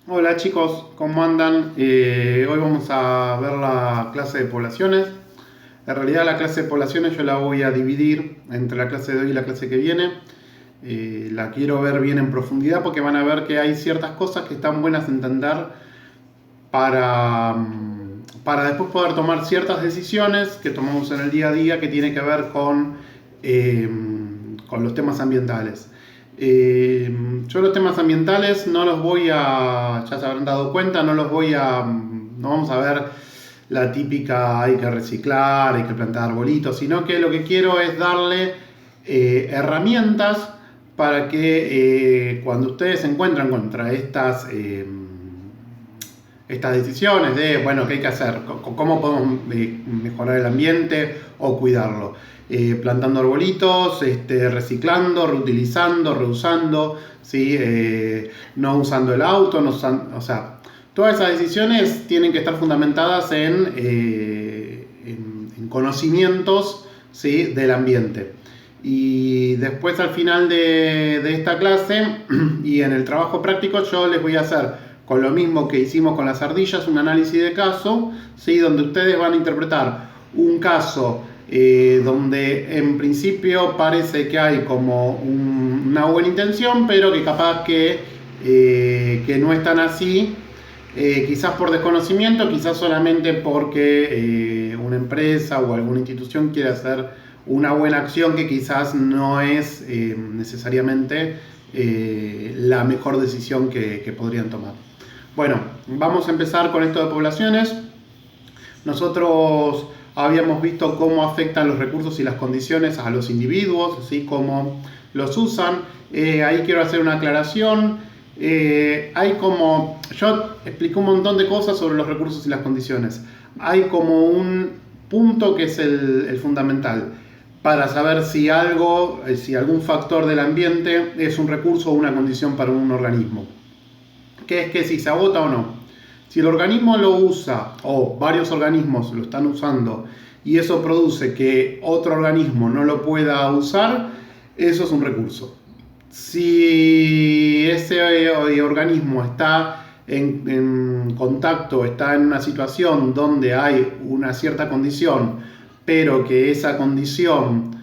Hola chicos, ¿cómo andan? Hoy vamos a ver la clase de poblaciones. En realidad la clase de poblaciones yo la voy a dividir entre la clase de hoy y la clase que viene. La quiero ver bien en profundidad porque van a ver que hay ciertas cosas que están buenas de entender para después poder tomar ciertas decisiones que tomamos en el día a día que tiene que ver eh, con los temas ambientales. Yo los temas ambientales no los voy a, ya se habrán dado cuenta, no vamos a ver la típica hay que reciclar, hay que plantar arbolitos, sino que lo que quiero es darle herramientas para que cuando ustedes se encuentran contra estas decisiones de, bueno, qué hay que hacer, cómo podemos mejorar el ambiente o cuidarlo. Plantando arbolitos, reciclando, reutilizando, reusando, ¿sí? No usando el auto, o sea, todas esas decisiones tienen que estar fundamentadas en conocimientos, ¿sí? Del ambiente. Y después al final de esta clase y en el trabajo práctico yo les voy a hacer con lo mismo que hicimos con las ardillas, un análisis de caso, ¿sí? Donde ustedes van a interpretar un caso donde en principio parece que hay como una buena intención, pero que capaz que no es tan así, quizás por desconocimiento, quizás solamente porque una empresa o alguna institución quiere hacer una buena acción que quizás no es necesariamente la mejor decisión que podrían tomar. Bueno, vamos a empezar con esto de poblaciones. Nosotros habíamos visto cómo afectan los recursos y las condiciones a los individuos, así cómo los usan. Ahí quiero hacer una aclaración. Yo expliqué un montón de cosas sobre los recursos y las condiciones. Hay como un punto que es el fundamental para saber si algún factor del ambiente es un recurso o una condición para un organismo. Que es que si se agota o no. Si el organismo lo usa o varios organismos lo están usando y eso produce que otro organismo no lo pueda usar, eso es un recurso. Si ese organismo está en contacto, está en una situación donde hay una cierta condición, pero que esa condición,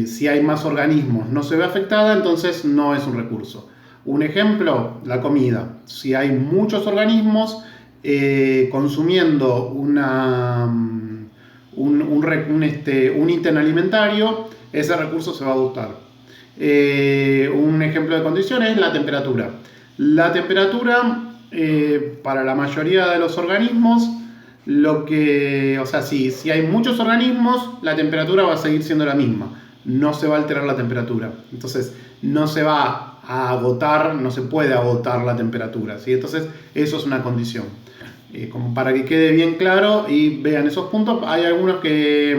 si hay más organismos, no se ve afectada, entonces no es un recurso. Un ejemplo, la comida. Si hay muchos organismos consumiendo un ítem alimentario, ese recurso se va a agotar. Un ejemplo de condición es la temperatura. La temperatura, para la mayoría de los organismos, si hay muchos organismos, la temperatura va a seguir siendo la misma. No se va a alterar la temperatura. Entonces, no se va a agotar, no se puede agotar la temperatura, ¿sí? Entonces, eso es una condición. Como para que quede bien claro y vean esos puntos, hay algunos que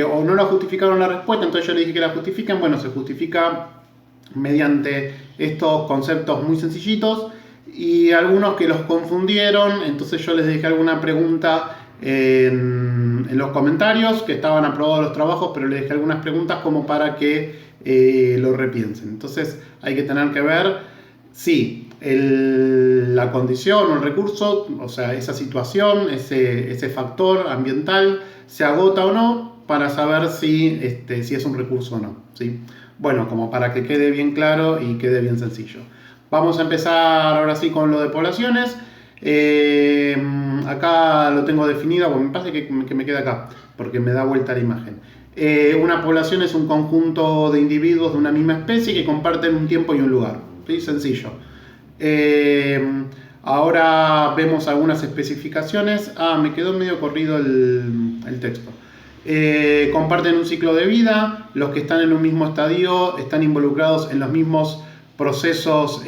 o no la justificaron la respuesta, entonces yo les dije que la justifiquen. Bueno, se justifica mediante estos conceptos muy sencillitos y algunos que los confundieron, entonces yo les dejé alguna pregunta en los comentarios, que estaban aprobados los trabajos, pero les dejé algunas preguntas como para que lo repiensen. Entonces hay que tener que ver si la condición o el recurso, o sea, esa situación, ese factor ambiental se agota o no, para saber si es un recurso o no, ¿sí? Bueno, como para que quede bien claro y quede bien sencillo. Vamos a empezar ahora sí con lo de poblaciones. Acá lo tengo definido, bueno, me pasa que me queda acá, porque me da vuelta la imagen. Una población es un conjunto de individuos de una misma especie que comparten un tiempo y un lugar, ¿sí? Sencillo. Ahora vemos algunas especificaciones. Me quedó medio corrido el texto. Comparten un ciclo de vida, los que están en un mismo estadio están involucrados en los mismos procesos,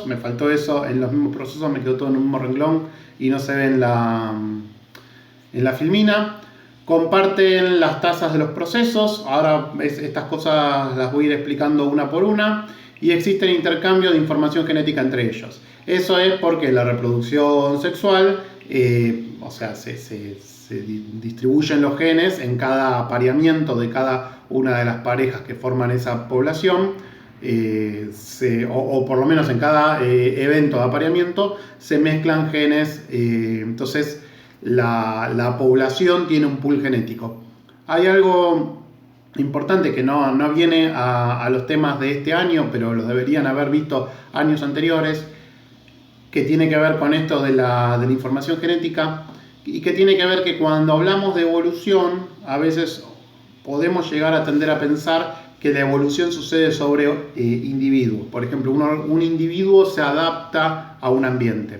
me faltó eso, en los mismos procesos, me quedó todo en un mismo renglón y no se ve en la filmina. Comparten las tasas de los procesos, ahora estas cosas las voy a ir explicando una por una, y existe intercambio de información genética entre ellos. Eso es porque la reproducción sexual, se distribuyen los genes en cada apareamiento de cada una de las parejas que forman esa población. o por lo menos en cada evento de apareamiento, se mezclan genes, entonces la población tiene un pool genético. Hay algo importante que no viene a los temas de este año, pero los deberían haber visto años anteriores, que tiene que ver con esto de la información genética, y que tiene que ver que cuando hablamos de evolución, a veces podemos llegar a tender a pensar que la evolución sucede sobre individuos. Por ejemplo, un individuo se adapta a un ambiente.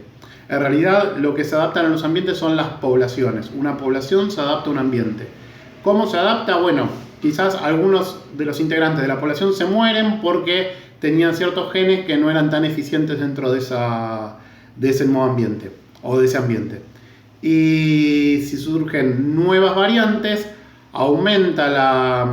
En realidad, lo que se adaptan a los ambientes son las poblaciones. Una población se adapta a un ambiente. ¿Cómo se adapta? Bueno, quizás algunos de los integrantes de la población se mueren porque tenían ciertos genes que no eran tan eficientes dentro de ese nuevo ambiente o de ese ambiente. Y si surgen nuevas variantes, aumenta la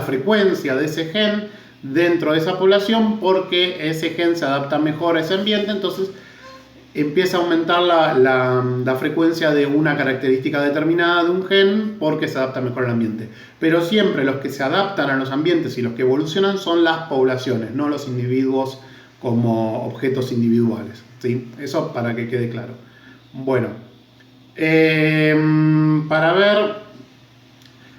frecuencia de ese gen dentro de esa población, porque ese gen se adapta mejor a ese ambiente, entonces empieza a aumentar la frecuencia de una característica determinada de un gen porque se adapta mejor al ambiente. Pero siempre los que se adaptan a los ambientes y los que evolucionan son las poblaciones, no los individuos como objetos individuales, ¿sí? Eso para que quede claro. Bueno, para ver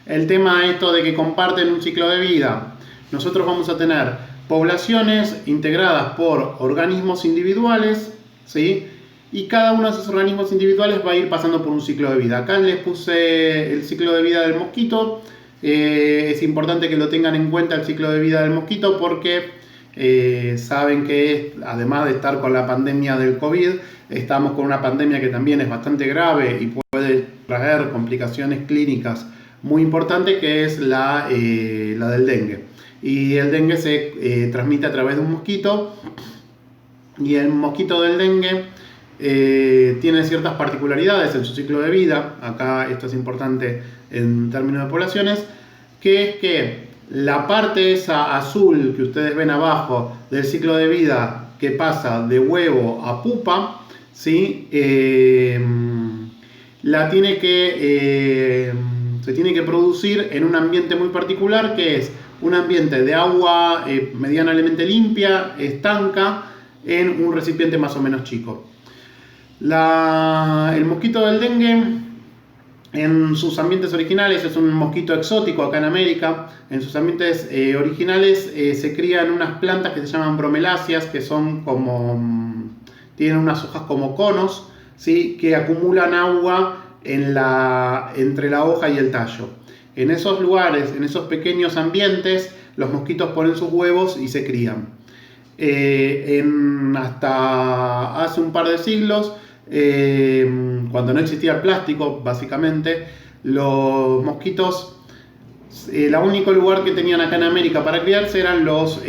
el tema esto de que comparten un ciclo de vida, nosotros vamos a tener poblaciones integradas por organismos individuales, ¿sí? Y cada uno de esos organismos individuales va a ir pasando por un ciclo de vida. Acá les puse el ciclo de vida del mosquito. Es importante que lo tengan en cuenta el ciclo de vida del mosquito porque saben que además de estar con la pandemia del COVID, estamos con una pandemia que también es bastante grave y puede traer complicaciones clínicas muy importantes, que es la del dengue. Y el dengue se transmite a través de un mosquito, y el mosquito del dengue tiene ciertas particularidades en su ciclo de vida. Acá esto es importante en términos de poblaciones, que es que la parte esa azul que ustedes ven abajo del ciclo de vida, que pasa de huevo a pupa, ¿sí? Se tiene que producir en un ambiente muy particular, que es un ambiente de agua medianamente limpia, estanca, en un recipiente más o menos chico. El mosquito del dengue, en sus ambientes originales, es un mosquito exótico acá en América. En sus ambientes originales se crían unas plantas que se llaman bromeláceas, que son tienen unas hojas como conos, ¿sí? Que acumulan agua entre la hoja y el tallo. En esos lugares, en esos pequeños ambientes, los mosquitos ponen sus huevos y se crían. Hasta hace un par de siglos, cuando no existía el plástico, básicamente, los mosquitos, el único lugar que tenían acá en América para criarse eran los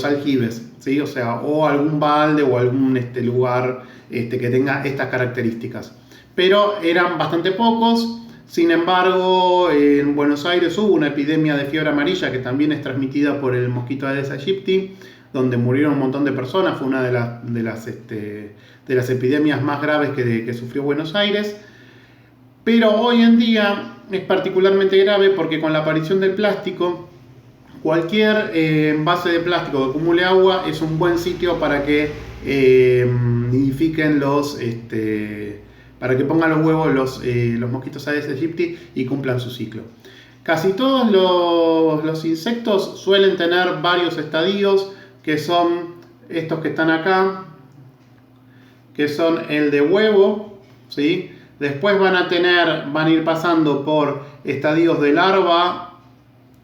aljibes, ¿sí? O sea, o algún balde o algún lugar que tenga estas características. Pero eran bastante pocos. Sin embargo, en Buenos Aires hubo una epidemia de fiebre amarilla que también es transmitida por el mosquito Aedes aegypti, donde murieron un montón de personas. Fue una de las epidemias más graves que sufrió Buenos Aires. Pero hoy en día es particularmente grave porque con la aparición del plástico, cualquier envase de plástico que acumule agua es un buen sitio para que nidifiquen para que pongan los huevos los mosquitos Aedes aegypti y cumplan su ciclo. Casi todos los insectos suelen tener varios estadios, que son estos que están acá, que son el de huevo, ¿sí? Después van a ir pasando por estadios de larva,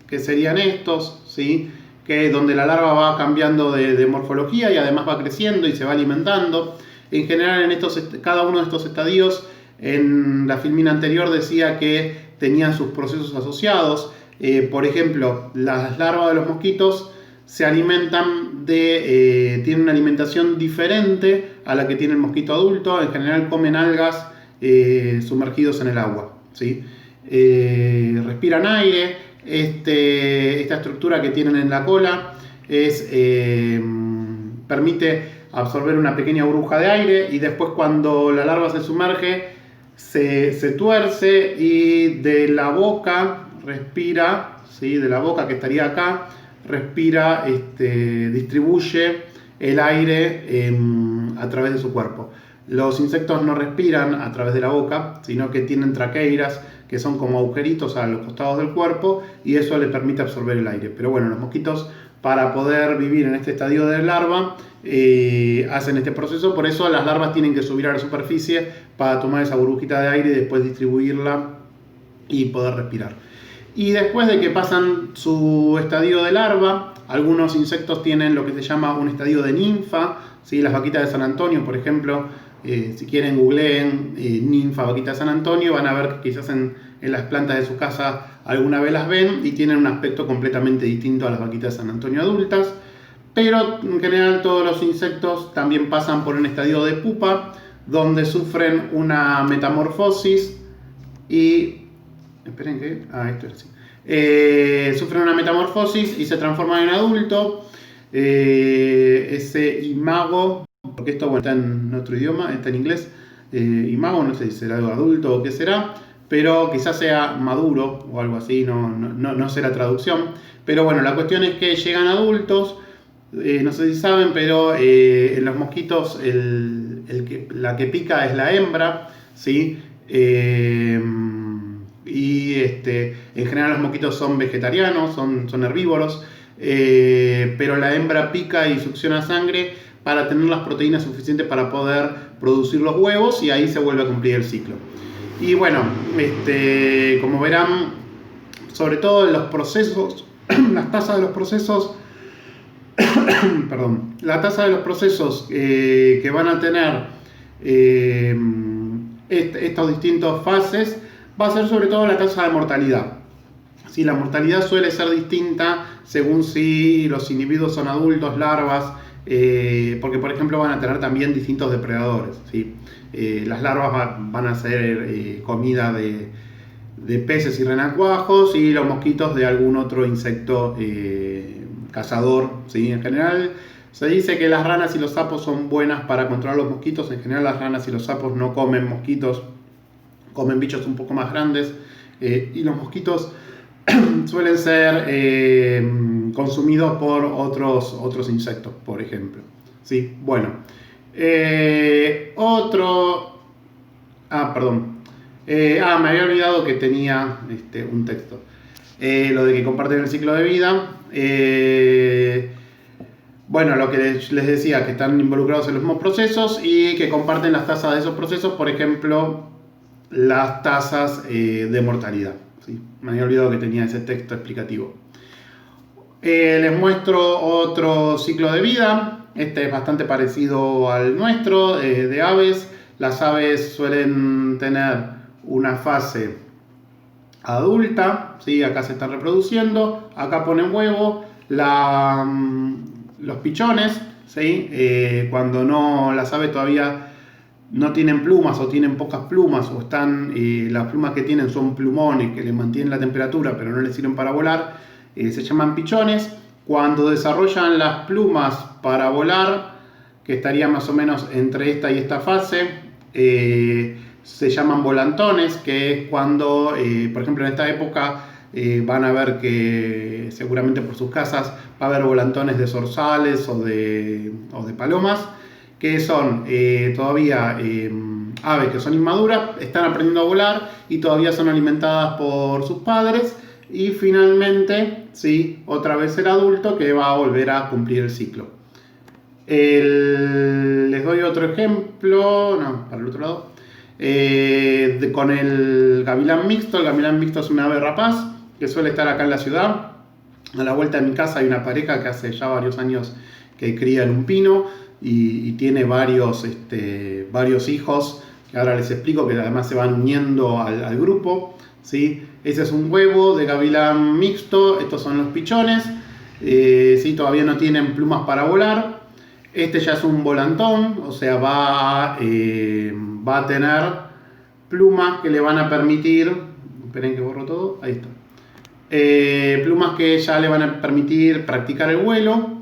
que serían estos, ¿sí? Que donde la larva va cambiando de morfología y además va creciendo y se va alimentando. En general, cada uno de estos estadios, en la filmina anterior decía que tenían sus procesos asociados. Por ejemplo, las larvas de los mosquitos se alimentan tienen una alimentación diferente a la que tiene el mosquito adulto. En general comen algas sumergidos en el agua, ¿sí? Respiran aire. Esta estructura que tienen en la cola permite absorber una pequeña burbuja de aire, y después cuando la larva se sumerge se tuerce y de la boca respira ¿sí? De la boca, que estaría acá, respira, distribuye el aire a través de su cuerpo. Los insectos no respiran a través de la boca, sino que tienen traqueiras, que son como agujeritos a los costados del cuerpo, y eso les permite absorber el aire. Pero bueno, los mosquitos, para poder vivir en este estadio de larva, hacen este proceso. Por eso las larvas tienen que subir a la superficie para tomar esa burbujita de aire y después distribuirla y poder respirar. Y después de que pasan su estadio de larva, algunos insectos tienen lo que se llama un estadio de ninfa, ¿sí? Las vaquitas de San Antonio, por ejemplo, si quieren googleen ninfa, vaquita de San Antonio, van a ver que quizás en las plantas de su casa alguna vez las ven y tienen un aspecto completamente distinto a las vaquitas de San Antonio adultas. Pero en general todos los insectos también pasan por un estadio de pupa, donde sufren una metamorfosis y... Esperen que... esto es así. Sufren una metamorfosis y se transforman en adulto. Ese imago, porque esto bueno, está en otro idioma, está en inglés. Imago, no sé si será algo adulto o qué será, pero quizás sea maduro o algo así, no sé la traducción. Pero bueno, la cuestión es que llegan adultos. No sé si saben, pero en los mosquitos la que pica es la hembra, ¿sí? Y en general los mosquitos son vegetarianos, son herbívoros, pero la hembra pica y succiona sangre para tener las proteínas suficientes para poder producir los huevos, y ahí se vuelve a cumplir el ciclo. Y bueno, como verán, sobre todo en los procesos, las tasas de los procesos, perdón, la tasa de los procesos que van a tener estas distintas fases va a ser sobre todo la tasa de mortalidad. ¿Sí? La mortalidad suele ser distinta según si los individuos son adultos, larvas, porque por ejemplo van a tener también distintos depredadores, ¿sí? Las larvas van a ser comida de peces y renacuajos, y los mosquitos de algún otro insecto cazador, ¿sí? En general se dice que las ranas y los sapos son buenas para controlar los mosquitos. En general las ranas y los sapos no comen mosquitos, comen bichos un poco más grandes, y los mosquitos suelen ser consumidos por otros insectos, por ejemplo. ¿Sí? Bueno, perdón. Me había olvidado que tenía un texto. Lo de que comparten el ciclo de vida. Bueno, lo que les decía, que están involucrados en los mismos procesos y que comparten las tasas de esos procesos, por ejemplo, las tasas de mortalidad. ¿Sí? Me había olvidado que tenía ese texto explicativo. Les muestro otro ciclo de vida. Este es bastante parecido al nuestro, de aves. Las aves suelen tener una fase adulta, ¿sí? Acá se están reproduciendo, acá ponen huevo. Los pichones, ¿sí? Cuando las aves todavía no tienen plumas o tienen pocas plumas, o las plumas que tienen son plumones que les mantienen la temperatura pero no les sirven para volar, se llaman pichones. Cuando desarrollan las plumas para volar, que estaría más o menos entre esta y esta fase, se llaman volantones, que es cuando, por ejemplo en esta época, van a ver que seguramente por sus casas va a haber volantones de zorzales o de palomas, que son todavía aves que son inmaduras, están aprendiendo a volar y todavía son alimentadas por sus padres, y finalmente, ¿sí? Otra vez el adulto que va a volver a cumplir el ciclo. Les doy otro ejemplo, para el otro lado, con el gavilán mixto. El gavilán mixto es un ave rapaz que suele estar acá en la ciudad. A la vuelta de mi casa hay una pareja que hace ya varios años que cría en un pino y tiene varios hijos, que ahora les explico, que además se van uniendo al grupo, ¿sí? Ese es un huevo de gavilán mixto. Estos son los pichones, ¿sí? Todavía no tienen plumas para volar. Este ya es un volantón, o sea, va a tener plumas que le van a permitir, esperen que borro todo, ahí está, plumas que ya le van a permitir practicar el vuelo.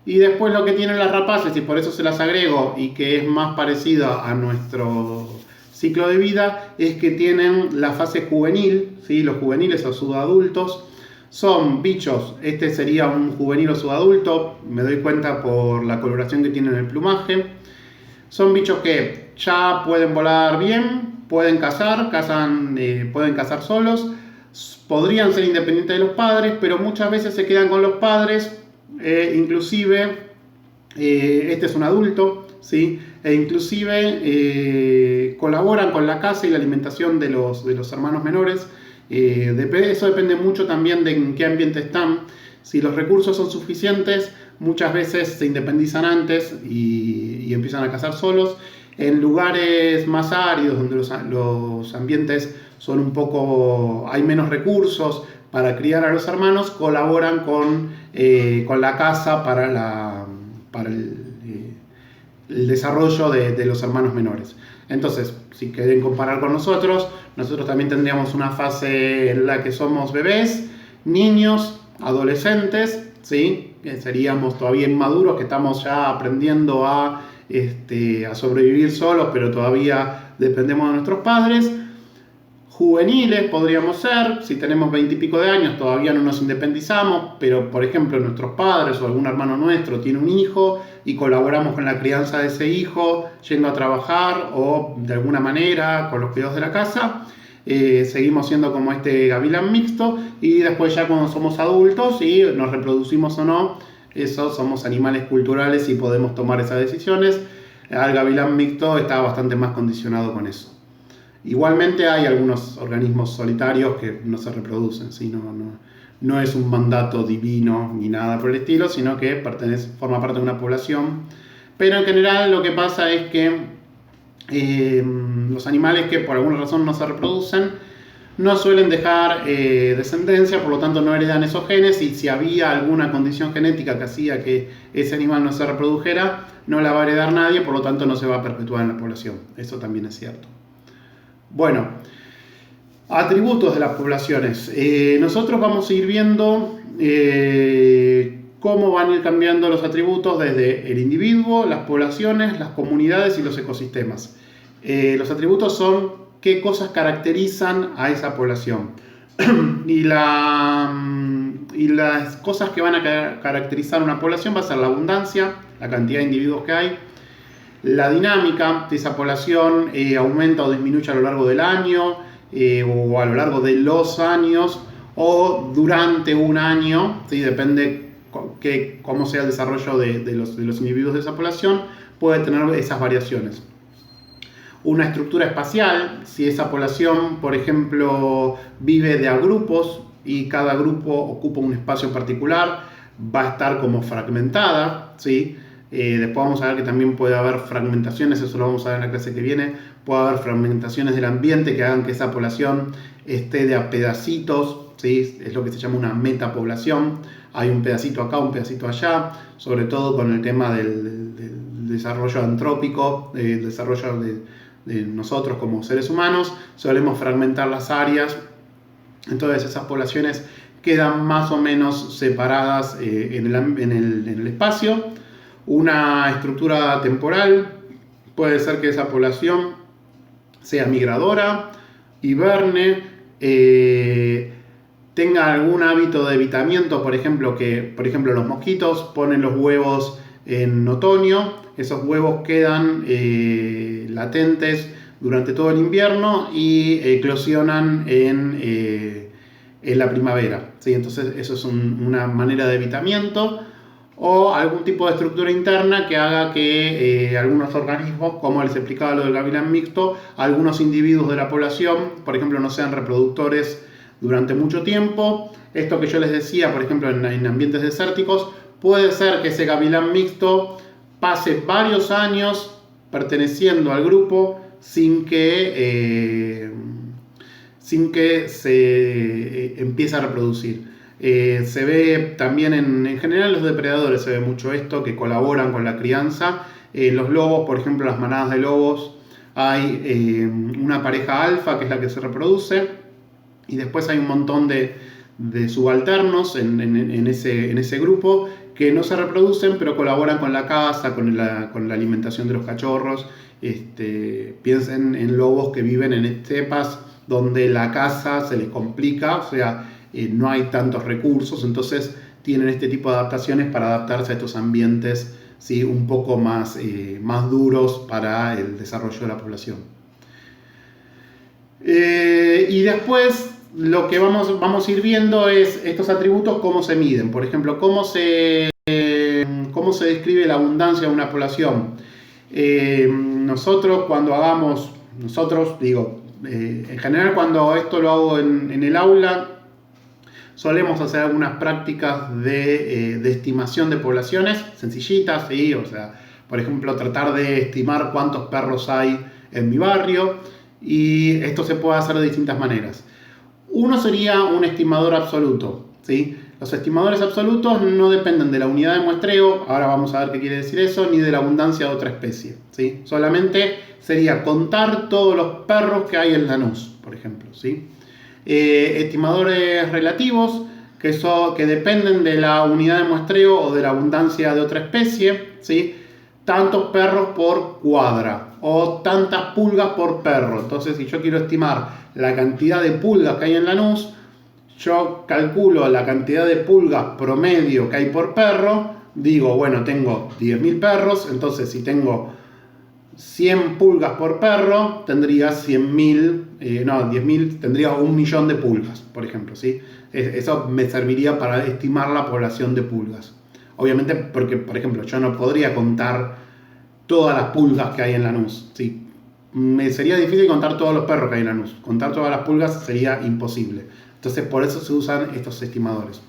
Y después lo que tienen las rapaces, y por eso se las agrego, y que es más parecida a nuestro ciclo de vida, es que tienen la fase juvenil, ¿sí? Los juveniles o subadultos Son bichos, este sería un juvenil o subadulto, me doy cuenta por la coloración que tienen en el plumaje. Son bichos que ya pueden volar bien, pueden cazar, pueden cazar solos, podrían ser independientes de los padres, pero muchas veces se quedan con los padres, inclusive, este es un adulto, ¿sí? E inclusive colaboran con la caza y la alimentación de los hermanos menores. Eso depende mucho también de en qué ambiente están. Si los recursos son suficientes, muchas veces se independizan antes y empiezan a cazar solos. En lugares más áridos, donde los ambientes son hay menos recursos para criar a los hermanos, colaboran con la caza para el desarrollo de los hermanos menores. Entonces, si quieren comparar con nosotros también tendríamos una fase en la que somos bebés, niños, adolescentes, ¿sí? Que seríamos todavía inmaduros, que estamos ya aprendiendo a sobrevivir solos, pero todavía dependemos de nuestros padres. Juveniles podríamos ser, si tenemos 20 y pico de años todavía no nos independizamos, pero por ejemplo nuestros padres o algún hermano nuestro tiene un hijo y colaboramos con la crianza de ese hijo yendo a trabajar o de alguna manera con los cuidados de la casa. Seguimos siendo como este gavilán mixto, y después ya cuando somos adultos y nos reproducimos o no, eso somos animales culturales y podemos tomar esas decisiones. El gavilán mixto está bastante más condicionado con eso. Igualmente hay algunos organismos solitarios que no se reproducen, ¿sí? No es un mandato divino ni nada por el estilo, sino que forma parte de una población. Pero en general lo que pasa es que los animales que por alguna razón no se reproducen no suelen dejar descendencia, por lo tanto no heredan esos genes, y si había alguna condición genética que hacía que ese animal no se reprodujera, no la va a heredar nadie, por lo tanto no se va a perpetuar en la población. Eso también es cierto. Bueno, atributos de las poblaciones. Nosotros vamos a ir viendo cómo van a ir cambiando los atributos desde el individuo, las poblaciones, las comunidades y los ecosistemas. Los atributos son qué cosas caracterizan a esa población. y las cosas que van a caracterizar una población va a ser la abundancia, la cantidad de individuos que hay, la dinámica de esa población aumenta o disminuye a lo largo del año, o a lo largo de los años, o durante un año, ¿sí? Depende cómo sea el desarrollo de los individuos de esa población, puede tener esas variaciones. Una estructura espacial, si esa población, por ejemplo, vive de a grupos y cada grupo ocupa un espacio particular, va a estar como fragmentada, ¿sí? Después vamos a ver que también puede haber fragmentaciones, eso lo vamos a ver en la clase que viene. Puede haber fragmentaciones del ambiente que hagan que esa población esté de a pedacitos, ¿sí? Es lo que se llama una metapoblación. Hay un pedacito acá, un pedacito allá, sobre todo con el tema del desarrollo antrópico, el desarrollo de nosotros como seres humanos. Solemos fragmentar las áreas, entonces esas poblaciones quedan más o menos separadas en el espacio. Una estructura temporal, puede ser que esa población sea migradora, hiberne, tenga algún hábito de evitamiento, por ejemplo, los mosquitos ponen los huevos en otoño, esos huevos quedan latentes durante todo el invierno y eclosionan en la primavera, ¿sí? Entonces eso es una manera de evitamiento. O algún tipo de estructura interna que haga que algunos organismos, como les explicaba lo del gavilán mixto, algunos individuos de la población, por ejemplo, no sean reproductores durante mucho tiempo. Esto que yo les decía, por ejemplo, en ambientes desérticos, puede ser que ese gavilán mixto pase varios años perteneciendo al grupo sin que se empiece a reproducir. Se ve también en general los depredadores, se ve mucho esto, que colaboran con la crianza. Los lobos, por ejemplo, las manadas de lobos, hay una pareja alfa que es la que se reproduce, y después hay un montón de subalternos en ese grupo que no se reproducen, pero colaboran con la caza, con la alimentación de los cachorros. Piensen en lobos que viven en estepas donde la caza se les complica, o sea, no hay tantos recursos, entonces tienen este tipo de adaptaciones para adaptarse a estos ambientes, ¿sí? Un poco más duros para el desarrollo de la población. Y después lo que vamos a ir viendo es estos atributos, cómo se miden. Por ejemplo, cómo se describe la abundancia de una población. Nosotros en general cuando esto lo hago en el aula, solemos hacer algunas prácticas de estimación de poblaciones sencillitas, ¿sí? O sea, por ejemplo, tratar de estimar cuántos perros hay en mi barrio, y esto se puede hacer de distintas maneras. Uno sería un estimador absoluto, ¿sí? Los estimadores absolutos no dependen de la unidad de muestreo, ahora vamos a ver qué quiere decir eso, ni de la abundancia de otra especie, ¿sí? Solamente sería contar todos los perros que hay en Lanús, por ejemplo, ¿sí? Estimadores relativos, que dependen de la unidad de muestreo o de la abundancia de otra especie, ¿sí? Tantos perros por cuadra o tantas pulgas por perro. Entonces, si yo quiero estimar la cantidad de pulgas que hay en Lanús, yo calculo la cantidad de pulgas promedio que hay por perro, digo, bueno, tengo 10.000 perros, entonces si tengo 100 pulgas por perro, tendría 10.000, tendría 1.000.000 de pulgas, por ejemplo, ¿sí? Eso me serviría para estimar la población de pulgas. Obviamente porque, por ejemplo, yo no podría contar todas las pulgas que hay en Lanús, ¿sí? Me sería difícil contar todos los perros que hay en Lanús. Contar todas las pulgas sería imposible. Entonces, por eso se usan estos estimadores.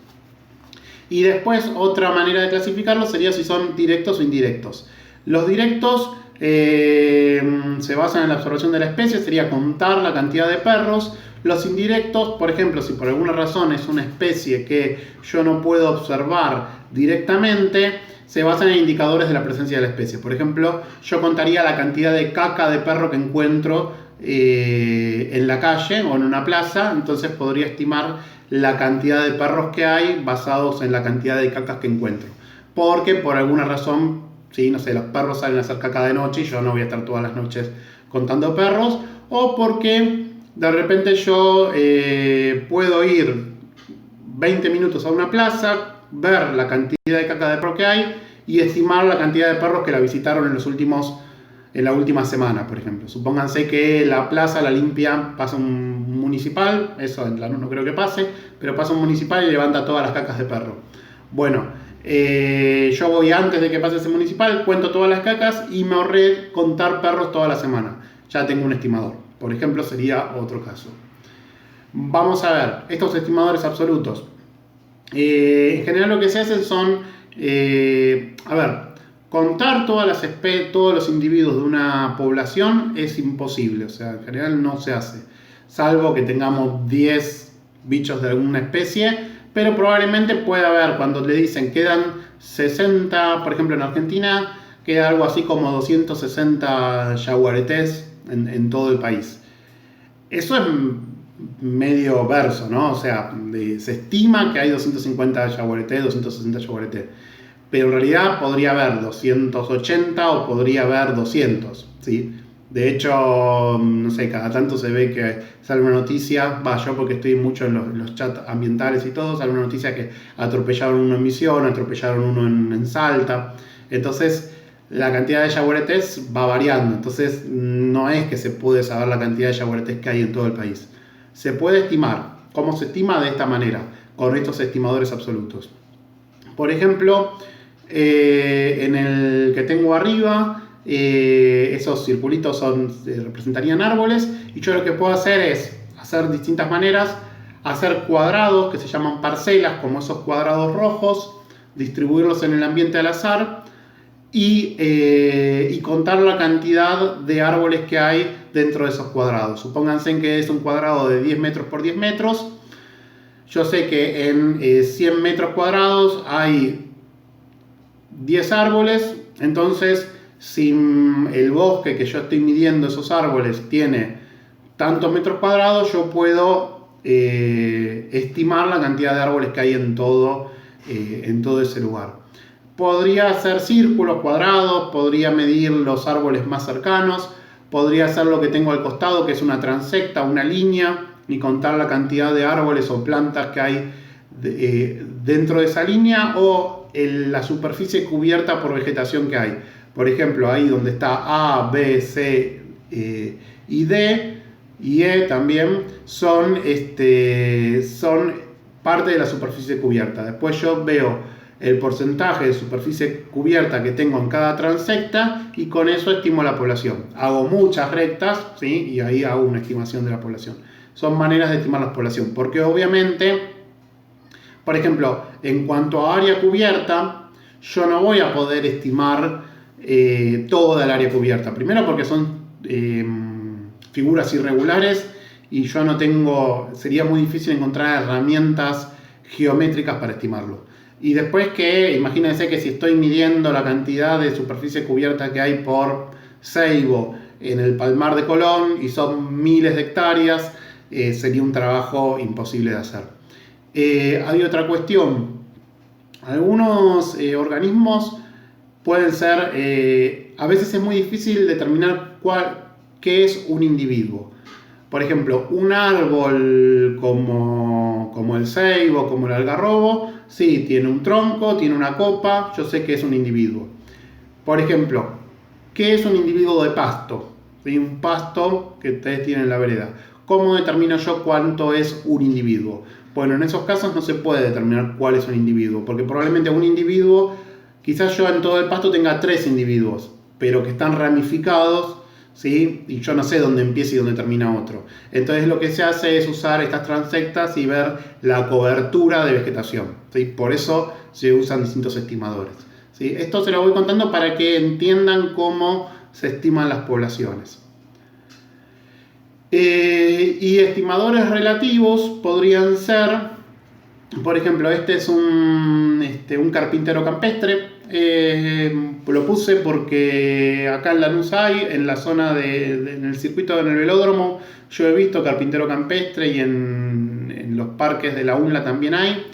Y después, otra manera de clasificarlos sería si son directos o indirectos. Los directos se basan en la observación de la especie, sería contar la cantidad de perros. Los indirectos, por ejemplo, si por alguna razón es una especie que yo no puedo observar directamente, se basan en indicadores de la presencia de la especie. Por ejemplo, yo contaría la cantidad de caca de perro que encuentro en la calle o en una plaza, entonces podría estimar la cantidad de perros que hay basados en la cantidad de cacas que encuentro. Porque por alguna razón, sí, no sé, los perros salen a hacer caca de noche y yo no voy a estar todas las noches contando perros, o porque de repente yo puedo ir 20 minutos a una plaza, ver la cantidad de caca de perro que hay y estimar la cantidad de perros que la visitaron en la última semana, por ejemplo. Supónganse que la plaza la limpia, pasa un municipal, eso en Lanús no creo que pase, pero pasa un municipal y levanta todas las cacas de perro. Bueno, yo voy antes de que pase ese municipal, cuento todas las cacas y me ahorré contar perros toda la semana. Ya tengo un estimador. Por ejemplo, sería otro caso. Vamos a ver, estos estimadores absolutos. En general lo que se hace son, contar todos los individuos de una población es imposible, o sea, en general no se hace, salvo que tengamos 10 bichos de alguna especie, pero probablemente pueda haber, cuando le dicen quedan 60, por ejemplo en Argentina, queda algo así como 260 yaguaretés en todo el país. Eso es medio verso, ¿no? O sea, se estima que hay 250 yaguaretés, 260 yaguaretés. Pero en realidad podría haber 280 o podría haber 200, ¿sí? De hecho, no sé, cada tanto se ve que sale una noticia, yo porque estoy mucho en los chats ambientales y todo, sale una noticia que atropellaron uno en Misión, atropellaron uno en Salta. Entonces, la cantidad de yaguaretés va variando. Entonces, no es que se puede saber la cantidad de yaguaretés que hay en todo el país. Se puede estimar. ¿Cómo se estima? De esta manera, con estos estimadores absolutos. Por ejemplo, en el que tengo arriba, esos circulitos representarían árboles, y yo lo que puedo hacer es hacer distintas maneras, hacer cuadrados que se llaman parcelas, como esos cuadrados rojos, distribuirlos en el ambiente al azar y contar la cantidad de árboles que hay dentro de esos cuadrados. Supónganse que es un cuadrado de 10 metros por 10 metros. Yo sé que en 100 metros cuadrados hay 10 árboles, entonces si el bosque que yo estoy midiendo esos árboles tiene tantos metros cuadrados, yo puedo estimar la cantidad de árboles que hay en todo ese lugar. Podría hacer círculos, cuadrados, podría medir los árboles más cercanos, podría hacer lo que tengo al costado, que es una transecta, una línea, ni contar la cantidad de árboles o plantas que hay dentro de esa línea o la superficie cubierta por vegetación que hay. Por ejemplo, ahí donde está A, B, C y D y E también son parte de la superficie cubierta. Después yo veo el porcentaje de superficie cubierta que tengo en cada transecta y con eso estimo la población. Hago muchas rectas, ¿sí? Y ahí hago una estimación de la población. Son maneras de estimar la población, porque obviamente, por ejemplo, en cuanto a área cubierta, yo no voy a poder estimar toda el área cubierta. Primero porque son figuras irregulares y yo no tengo, sería muy difícil encontrar herramientas geométricas para estimarlo. Y después que, imagínense que si estoy midiendo la cantidad de superficie cubierta que hay por ceibo en el Palmar de Colón y son miles de hectáreas, sería un trabajo imposible de hacer. Hay otra cuestión. Algunos organismos pueden ser, a veces es muy difícil determinar qué es un individuo. Por ejemplo, un árbol como el ceibo, como el algarrobo, sí, tiene un tronco, tiene una copa, yo sé que es un individuo. Por ejemplo, ¿qué es un individuo de pasto? ¿Sí? Un pasto que ustedes tienen en la vereda. ¿Cómo determino yo cuánto es un individuo? Bueno, en esos casos no se puede determinar cuál es un individuo, porque probablemente un individuo, quizás yo en todo el pasto tenga 3 individuos, pero que están ramificados, ¿sí? Y yo no sé dónde empieza y dónde termina otro. Entonces lo que se hace es usar estas transectas y ver la cobertura de vegetación, ¿sí? Por eso se usan distintos estimadores, ¿sí? Esto se lo voy contando para que entiendan cómo se estiman las poblaciones. Y estimadores relativos podrían ser, por ejemplo, este es un carpintero campestre. Lo puse porque acá en Lanús hay, en la zona en el circuito, en el velódromo, yo he visto carpintero campestre y en los parques de la UNLA también hay.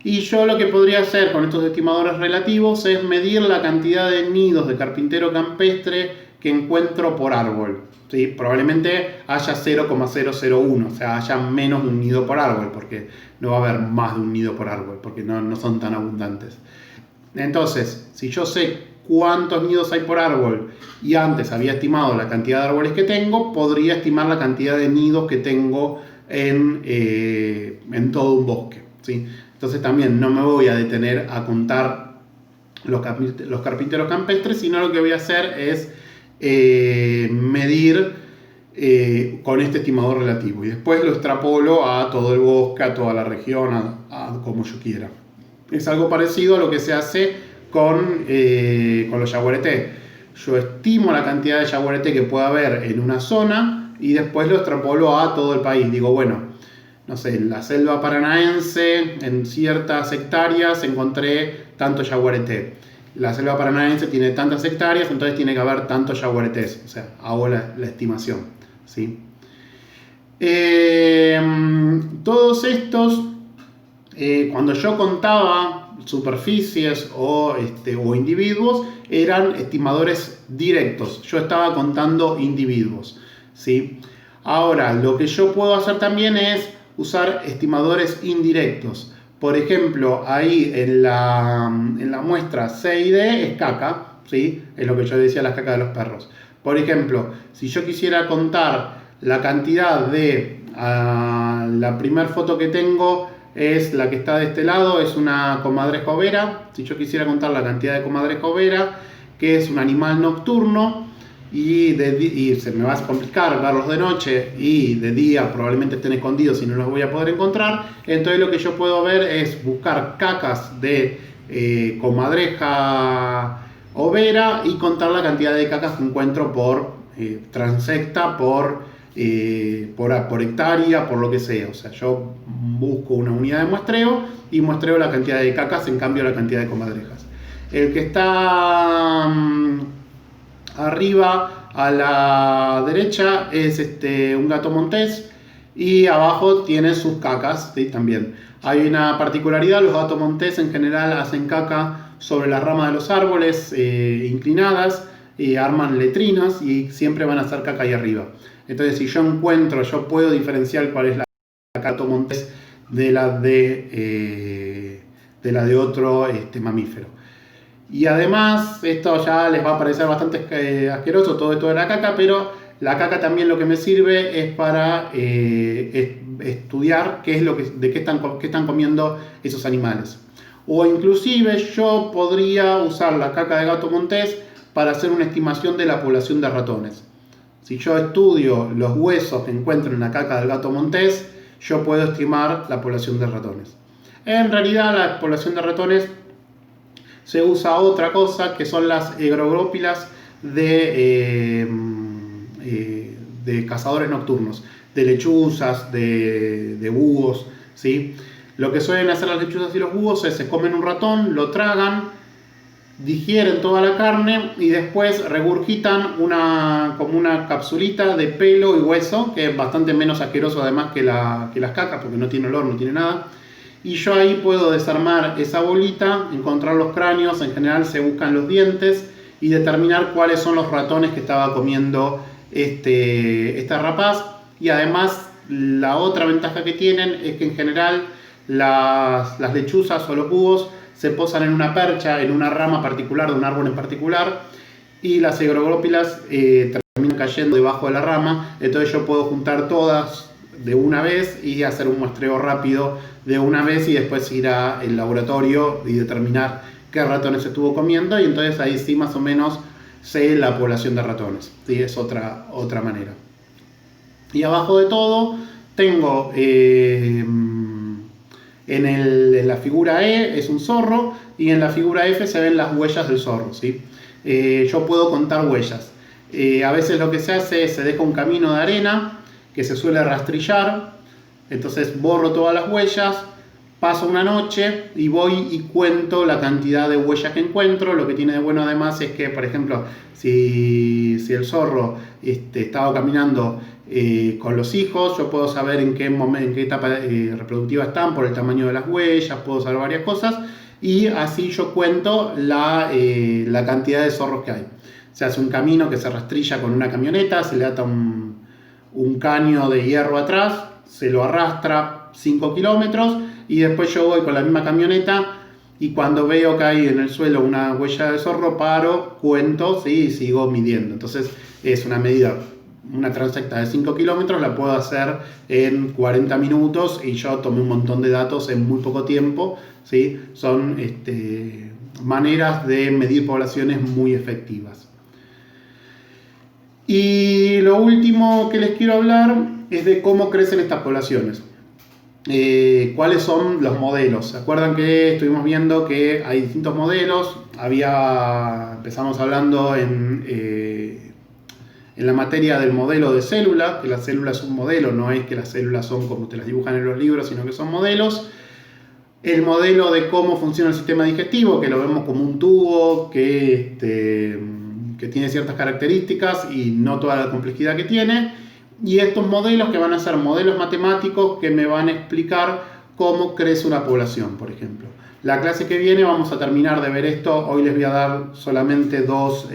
Y yo lo que podría hacer con estos estimadores relativos es medir la cantidad de nidos de carpintero campestre que encuentro por árbol. ¿Sí? Probablemente haya 0,001, o sea, haya menos de un nido por árbol, porque no va a haber más de un nido por árbol, porque no son tan abundantes. Entonces, si yo sé cuántos nidos hay por árbol y antes había estimado la cantidad de árboles que tengo, podría estimar la cantidad de nidos que tengo en todo un bosque, ¿sí? Entonces también no me voy a detener a contar los carpinteros campestres, sino lo que voy a hacer es medir con este estimador relativo y después lo extrapolo a todo el bosque, a toda la región, a como yo quiera. Es algo parecido a lo que se hace con los yaguareté. Yo estimo la cantidad de yaguareté que pueda haber en una zona y después lo extrapolo a todo el país. Digo, bueno, no sé, en la selva paranaense, en ciertas hectáreas encontré tantos yaguareté. La selva paranaense tiene tantas hectáreas, entonces tiene que haber tantos yaguaretés. O sea, hago la estimación, ¿sí? Todos estos, cuando yo contaba superficies o individuos, eran estimadores directos. Yo estaba contando individuos, ¿sí? Ahora, lo que yo puedo hacer también es usar estimadores indirectos. Por ejemplo, ahí en la muestra C y D es caca, ¿sí? Es lo que yo decía, las cacas de los perros. Por ejemplo, si yo quisiera contar la cantidad de... la primera foto que tengo es la que está de este lado, es una comadreja overa. Si yo quisiera contar la cantidad de comadreja overa, que es un animal nocturno, y se me va a complicar verlos de noche y de día probablemente estén escondidos y no los voy a poder encontrar, entonces lo que yo puedo ver es buscar cacas de comadreja overa y contar la cantidad de cacas que encuentro por transecta, por hectárea, por lo que sea. O sea, yo busco una unidad de muestreo y muestreo la cantidad de cacas en cambio la cantidad de comadrejas. El que está arriba a la derecha es un gato montés y abajo tiene sus cacas, ¿sí? También hay una particularidad: los gatos montés en general hacen caca sobre las ramas de los árboles inclinadas y arman letrinas y siempre van a hacer caca ahí arriba. Entonces, si yo puedo diferenciar cuál es la Gato Montés de la de otro mamífero. Y además, esto ya les va a parecer bastante asqueroso todo esto de la caca, pero la caca también lo que me sirve es para estudiar qué están comiendo esos animales. O inclusive yo podría usar la caca de gato montés para hacer una estimación de la población de ratones. Si yo estudio los huesos que encuentro en la caca del gato montés, yo puedo estimar la población de ratones. En realidad la población de ratones se usa otra cosa, que son las hygrogrópilas de cazadores nocturnos, de lechuzas, de búhos, ¿sí? Lo que suelen hacer las lechuzas y los búhos es se comen un ratón, lo tragan, digieren toda la carne y después regurgitan como una capsulita de pelo y hueso, que es bastante menos asqueroso además que las cacas, porque no tiene olor, no tiene nada. Y yo ahí puedo desarmar esa bolita, encontrar los cráneos, en general se buscan los dientes, y determinar cuáles son los ratones que estaba comiendo esta rapaz. Y además la otra ventaja que tienen es que en general las lechuzas o los búhos se posan en una percha, en una rama particular de un árbol en particular, y las hygrogrópilas terminan cayendo debajo de la rama. Entonces yo puedo juntar todas de una vez y hacer un muestreo rápido de una vez y después ir al laboratorio y determinar qué ratones se estuvo comiendo, y entonces ahí sí más o menos sé la población de ratones, ¿sí? Es otra manera. Y abajo de todo tengo en la figura E es un zorro, y en la figura F se ven las huellas del zorro, ¿sí? Yo puedo contar huellas. A veces lo que se hace es se deja un camino de arena que se suele rastrillar, entonces borro todas las huellas, paso una noche y voy y cuento la cantidad de huellas que encuentro. Lo que tiene de bueno además es que, por ejemplo, si el zorro estaba caminando con los hijos, yo puedo saber en qué etapa reproductiva están por el tamaño de las huellas, puedo saber varias cosas, y así yo cuento la cantidad de zorros que hay. Se hace un camino que se rastrilla con una camioneta, se le ata un caño de hierro atrás, se lo arrastra 5 kilómetros, y después yo voy con la misma camioneta y cuando veo que hay en el suelo una huella de zorro, paro, cuento, ¿sí? Y sigo midiendo. Entonces es una medida, una transecta de 5 kilómetros la puedo hacer en 40 minutos y yo tomé un montón de datos en muy poco tiempo, ¿sí? Son maneras de medir poblaciones muy efectivas. Y lo último que les quiero hablar es de cómo crecen estas poblaciones. ¿Cuáles son los modelos? ¿Se acuerdan que estuvimos viendo que hay distintos modelos? Empezamos hablando en la materia del modelo de célula, que la célula es un modelo, no es que las células son como te las dibujan en los libros, sino que son modelos. El modelo de cómo funciona el sistema digestivo, que lo vemos como un tubo que tiene ciertas características y no toda la complejidad que tiene. Y estos modelos que van a ser modelos matemáticos que me van a explicar cómo crece una población, por ejemplo. La clase que viene vamos a terminar de ver esto. Hoy les voy a dar solamente dos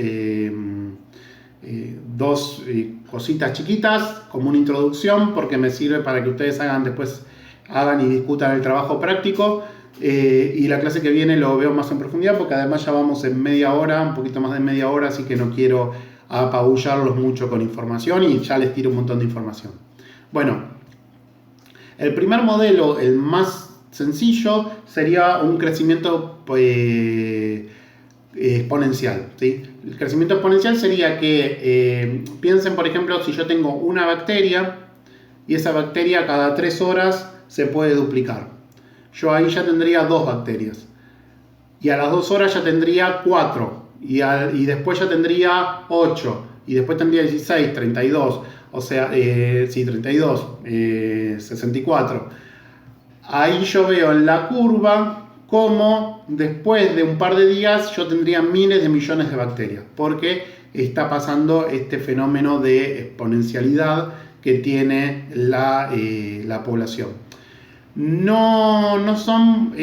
cositas chiquitas como una introducción, porque me sirve para que ustedes hagan y discutan el trabajo práctico. Y la clase que viene lo veo más en profundidad, porque además ya vamos en media hora, un poquito más de media hora, así que no quiero apabullarlos mucho con información y ya les tiro un montón de información. Bueno, el primer modelo, el más sencillo, sería un crecimiento exponencial, ¿sí? El crecimiento exponencial sería que piensen, por ejemplo, si yo tengo una bacteria y esa bacteria cada 3 horas se puede duplicar. Yo ahí ya tendría 2 bacterias y a las 2 horas ya tendría 4 y después ya tendría 8 y después tendría 16, 32, o sea, 32, 64. Ahí yo veo en la curva cómo después de un par de días yo tendría miles de millones de bacterias, porque está pasando este fenómeno de exponencialidad que tiene la población. No son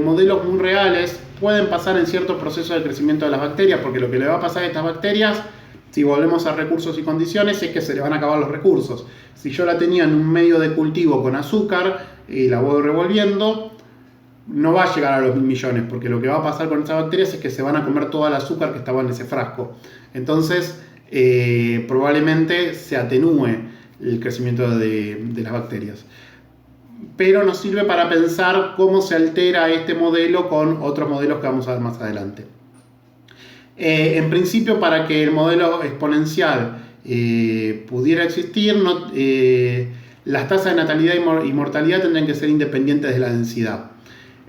modelos muy reales, pueden pasar en ciertos procesos de crecimiento de las bacterias, porque lo que le va a pasar a estas bacterias Si volvemos a recursos y condiciones, es que se le van a acabar los recursos. Si yo la tenía en un medio de cultivo con azúcar y la voy revolviendo, no va a llegar a los 1.000 millones, porque lo que va a pasar con esas bacterias es que se van a comer todo el azúcar que estaba en ese frasco. Entonces, probablemente se atenúe el crecimiento de las bacterias. Pero nos sirve para pensar cómo se altera este modelo con otros modelos que vamos a ver más adelante. En principio, para que el modelo exponencial pudiera existir, las tasas de natalidad y mortalidad tendrían que ser independientes de la densidad.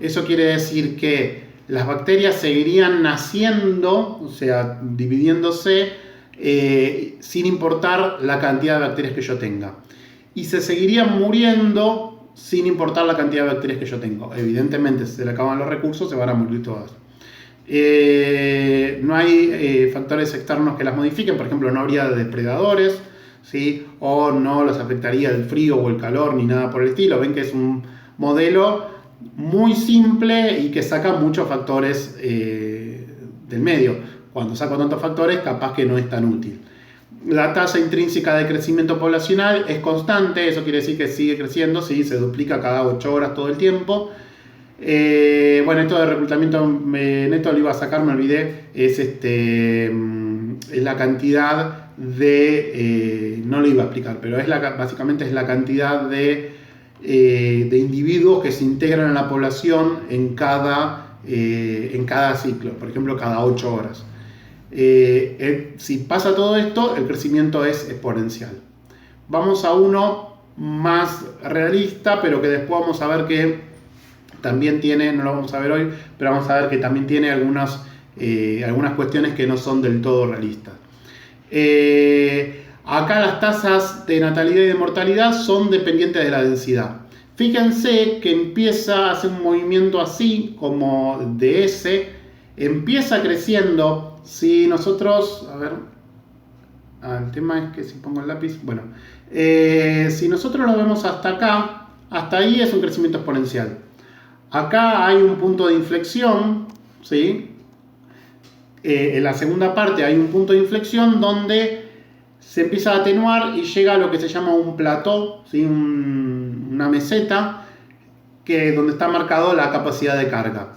Eso quiere decir que las bacterias seguirían naciendo, o sea, dividiéndose, sin importar la cantidad de bacterias que yo tenga. Y se seguirían muriendo sin importar la cantidad de bacterias que yo tengo. Evidentemente, si se le acaban los recursos, se van a morir todas. No hay factores externos que las modifiquen, por ejemplo, no habría depredadores, ¿sí? O no los afectaría el frío o el calor ni nada por el estilo. Ven que es un modelo muy simple y que saca muchos factores del medio. Cuando saco tantos factores, capaz que no es tan útil. La tasa intrínseca de crecimiento poblacional es constante, eso quiere decir que sigue creciendo, ¿sí? Se duplica cada 8 horas todo el tiempo. Bueno, esto de reclutamiento neto lo iba a sacar, me olvidé, es la cantidad de, no lo iba a explicar, pero básicamente es la cantidad de individuos que se integran en la población en cada ciclo, por ejemplo, cada 8 horas. Si pasa todo esto, el crecimiento es exponencial. Vamos a uno más realista, pero que después vamos a ver que también tiene, no lo vamos a ver hoy, pero vamos a ver que también tiene algunas cuestiones que no son del todo realistas. Acá las tasas de natalidad y de mortalidad son dependientes de la densidad. Fíjense que empieza a hacer un movimiento así, como de S, empieza creciendo. Si nosotros, a ver, el tema es que si pongo el lápiz, bueno, si nosotros lo vemos hasta acá, hasta ahí es un crecimiento exponencial. Acá hay un punto de inflexión, ¿sí? En la segunda parte hay un punto de inflexión donde se empieza a atenuar y llega a lo que se llama un plató, ¿sí? Una meseta, donde está marcado la capacidad de carga.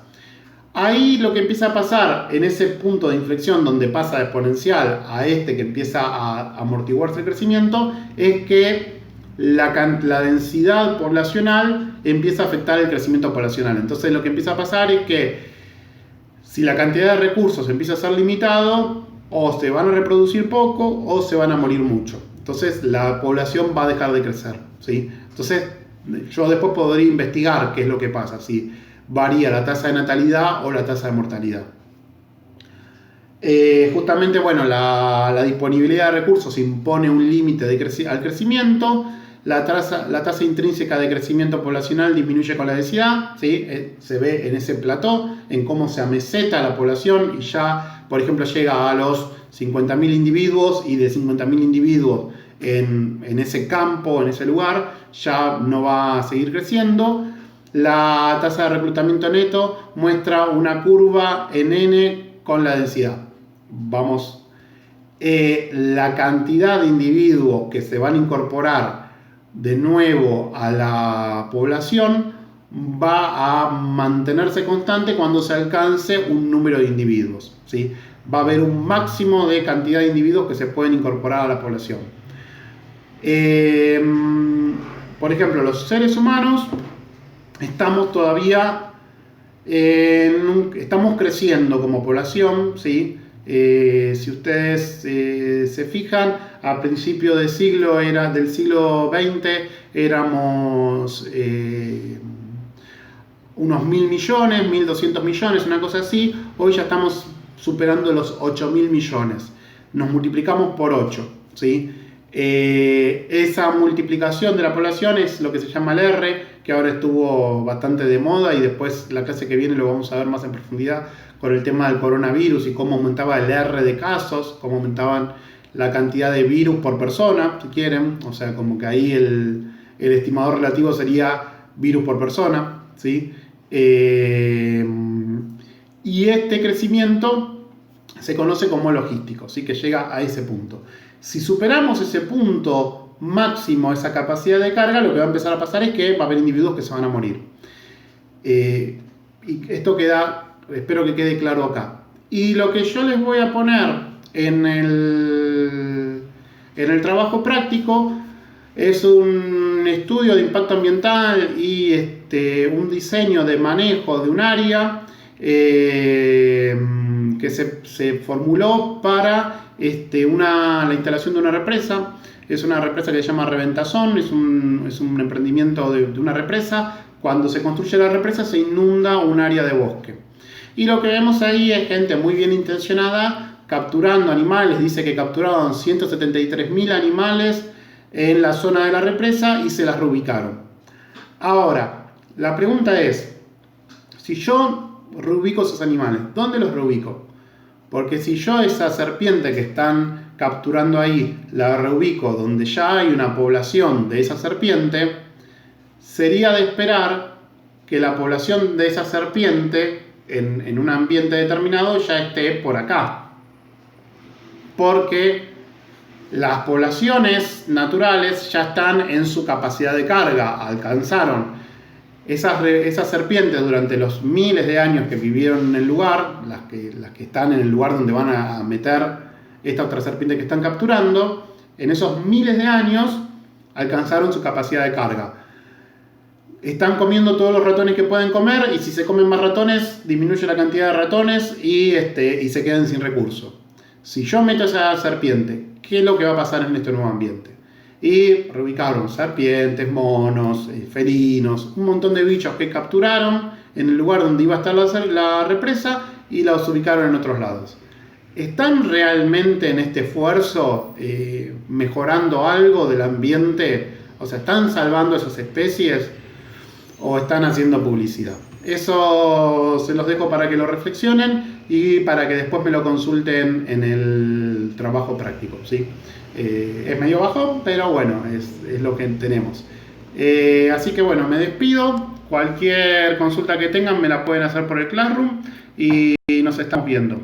Ahí lo que empieza a pasar en ese punto de inflexión donde pasa de exponencial a que empieza a amortiguarse el crecimiento, es que la densidad poblacional empieza a afectar el crecimiento poblacional. Entonces lo que empieza a pasar es que si la cantidad de recursos empieza a ser limitado, o se van a reproducir poco o se van a morir mucho. Entonces la población va a dejar de crecer, ¿sí? Entonces yo después podría investigar qué es lo que pasa, si varía la tasa de natalidad o la tasa de mortalidad. Justamente, bueno, la disponibilidad de recursos impone un límite al crecimiento. La tasa intrínseca de crecimiento poblacional disminuye con la densidad, ¿sí? Se ve en ese plató, en cómo se ameseta la población y ya, por ejemplo, llega a los 50.000 individuos y de 50.000 individuos en ese campo, en ese lugar, ya no va a seguir creciendo. La tasa de reclutamiento neto muestra una curva en N con la densidad. Vamos, la cantidad de individuos que se van a incorporar de nuevo a la población va a mantenerse constante cuando se alcance un número de individuos, ¿sí? Va a haber un máximo de cantidad de individuos que se pueden incorporar a la población. Por ejemplo, los seres humanos estamos todavía estamos creciendo como población, ¿sí? Si ustedes se fijan, a principios del siglo XX éramos unos 1.000 millones, 1.200 millones, una cosa así. Hoy ya estamos superando los 8.000 millones. Nos multiplicamos por 8, ¿sí? Esa multiplicación de la población es lo que se llama el R, que ahora estuvo bastante de moda y después la clase que viene lo vamos a ver más en profundidad con el tema del coronavirus y cómo aumentaba el R de casos, cómo aumentaban la cantidad de virus por persona, si quieren, o sea, como que ahí el estimador relativo sería virus por persona, ¿sí? Y este crecimiento se conoce como logístico, ¿sí? Que llega a ese punto. Si superamos ese punto máximo, esa capacidad de carga, lo que va a empezar a pasar es que va a haber individuos que se van a morir. Y esto queda, espero que quede claro acá. Y lo que yo les voy a poner en el trabajo práctico es un estudio de impacto ambiental y un diseño de manejo de un área que se formuló para la instalación de una represa. Es una represa que se llama Reventazón, es un emprendimiento de una represa. Cuando se construye la represa se inunda un área de bosque. Y lo que vemos ahí es gente muy bien intencionada capturando animales. Dice que capturaron 173.000 animales en la zona de la represa y se las reubicaron. Ahora, la pregunta es, si yo reubico esos animales, ¿dónde los reubico? Porque si yo esa serpiente que están capturando ahí la reubico donde ya hay una población de esa serpiente, sería de esperar que la población de esa serpiente en un ambiente determinado ya esté por acá. Porque las poblaciones naturales ya están en su capacidad de carga, alcanzaron. Esas serpientes durante los miles de años que vivieron en el lugar, las que están en el lugar donde van a meter esta otra serpiente que están capturando, en esos miles de años alcanzaron su capacidad de carga. Están comiendo todos los ratones que pueden comer y si se comen más ratones disminuye la cantidad de ratones y se quedan sin recursos. Si yo meto esa serpiente, ¿qué es lo que va a pasar en este nuevo ambiente? Y reubicaron serpientes, monos, felinos, un montón de bichos que capturaron en el lugar donde iba a estar la represa y los ubicaron en otros lados. ¿Están realmente en este esfuerzo mejorando algo del ambiente? O sea, ¿están salvando esas especies o están haciendo publicidad? Eso se los dejo para que lo reflexionen y para que después me lo consulten en el trabajo práctico, ¿sí? Es medio bajo, pero bueno, es lo que tenemos. Así que bueno, me despido. Cualquier consulta que tengan me la pueden hacer por el Classroom y nos estamos viendo.